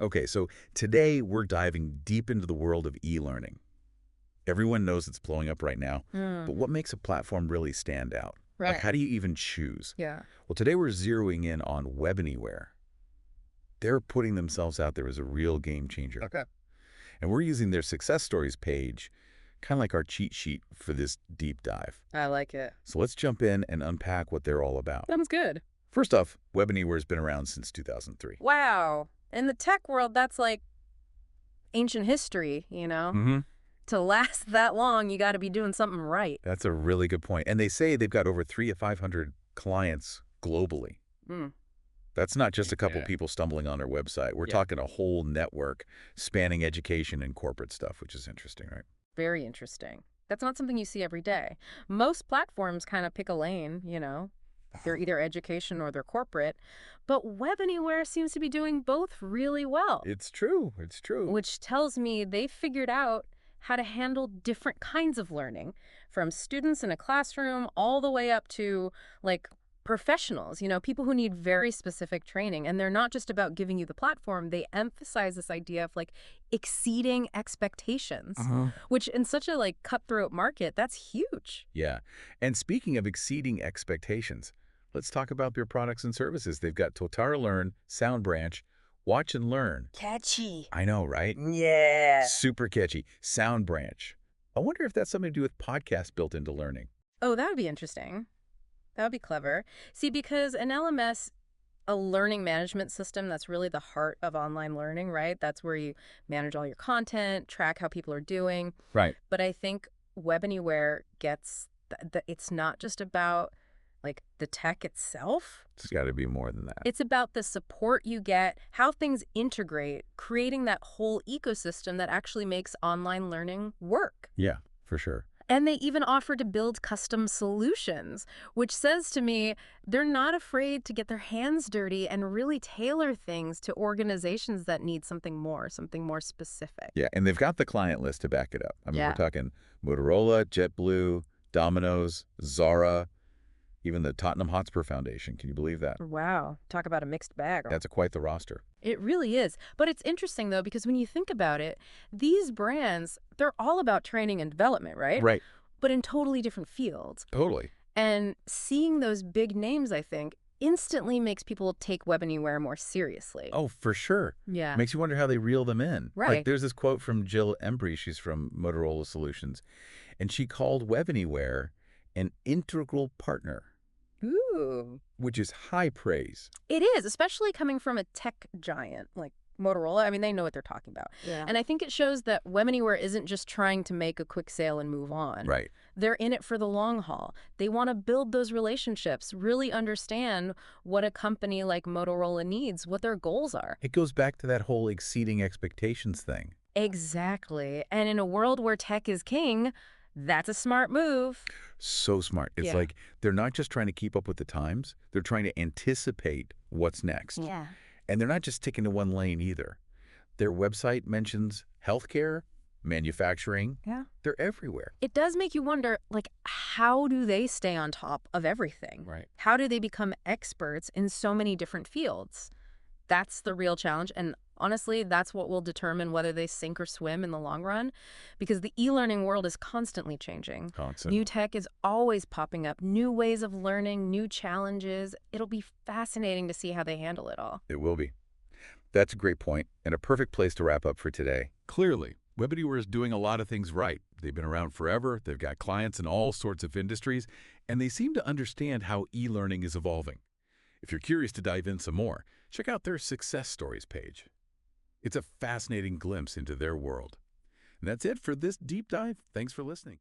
Okay, so today we're diving deep into the world of e-learning. Everyone knows it's blowing up right now, Mm, but what makes a platform really stand out? Like, right. how do you even choose? Yeah. Well, today we're zeroing in on Webanywhere. They're putting themselves out there as a real game changer. Okay. And we're using their success stories page, kind of like our cheat sheet for this deep dive. I like it. So let's jump in and unpack what they're all about. Sounds good. First off, Webanywere's been around since 2003. Wow. In the tech world, that's like ancient history, you know? Mm-hmm. To last that long, you got to be doing something right. That's a really good point. And they say they've got over 300 to 500 clients globally. Mm. That's not just a couple Yeah. people stumbling on their website. We're Yeah. talking a whole network spanning education and corporate stuff, which is interesting, right? Very interesting. That's not something you see every day. Most platforms kind of pick a lane, you know? They're either education or they're corporate. But Web Anywhere seems to be doing both really well, It's true. It's true. which tells me they figured out how to handle different kinds of learning, from students in a classroom all the way up to like professionals, you know, people who need very specific training. And they're not just about giving you the platform, they emphasize this idea of like exceeding expectations, Uh-huh. which in such a like cutthroat market, that's huge. Yeah. And speaking of exceeding expectations, let's talk about their products and services. They've got Totara Learn, Sound Branch, Watch and Learn. Catchy. I know, right? Yeah. Super catchy. Sound Branch. I wonder if that's something to do with podcasts built into learning. Oh, that would be interesting. That would be clever. See, because an LMS, a learning management system, that's really the heart of online learning, right? That's where you manage all your content, track how people are doing. Right. But I think Web Anywhere gets that it's not just about like the tech itself. It's got to be more than that. It's about the support you get, how things integrate, creating that whole ecosystem that actually makes online learning work. Yeah, for sure. And they even offer to build custom solutions, which says to me they're not afraid to get their hands dirty and really tailor things to organizations that need something more specific. Yeah, and they've got the client list to back it up. I mean, Yeah. we're talking Motorola, JetBlue, Domino's, Zara, even the Tottenham Hotspur Foundation. Can you believe that? Wow. Talk about a mixed bag. That's quite the roster. It really is. But it's interesting, though, because when you think about it, these brands, they're all about training and development, right? Right. But in totally different fields. Totally. And seeing those big names, I think, instantly makes people take Web Anywhere more seriously. Oh, for sure. Yeah. Makes you wonder how they reel them in. Like, Right. there's this quote from Jill Embry. She's from Motorola Solutions. And she called Webanywhere an integral partner, Ooh. which is high praise. It is, especially coming from a tech giant like Motorola. I mean, they know what they're talking about. Yeah. And I think it shows that Web Anywhere isn't just trying to make a quick sale and move on. Right. They're in it for the long haul. They want to build those relationships, really understand what a company like Motorola needs, what their goals are. It goes back to that whole exceeding expectations thing. Exactly. And in a world where tech is king, that's a smart move. So smart. It's Yeah. like they're not just trying to keep up with the times. They're trying to anticipate what's next. Yeah. And they're not just sticking to one lane either. Their website mentions healthcare, manufacturing. Yeah. They're everywhere. It does make you wonder, like, how do they stay on top of everything? Right. How do they become experts in so many different fields? That's the real challenge. And honestly, that's what will determine whether they sink or swim in the long run, because the e-learning world is constantly changing. Constant. New tech is always popping up, new ways of learning, new challenges. It'll be fascinating to see how they handle it all. It will be. That's a great point and a perfect place to wrap up for today. Clearly, Webanywhere is doing a lot of things right. They've been around forever, they've got clients in all sorts of industries, and they seem to understand how e-learning is evolving. If you're curious to dive in some more, check out their success stories page. It's a fascinating glimpse into their world. And that's it for this deep dive. Thanks for listening.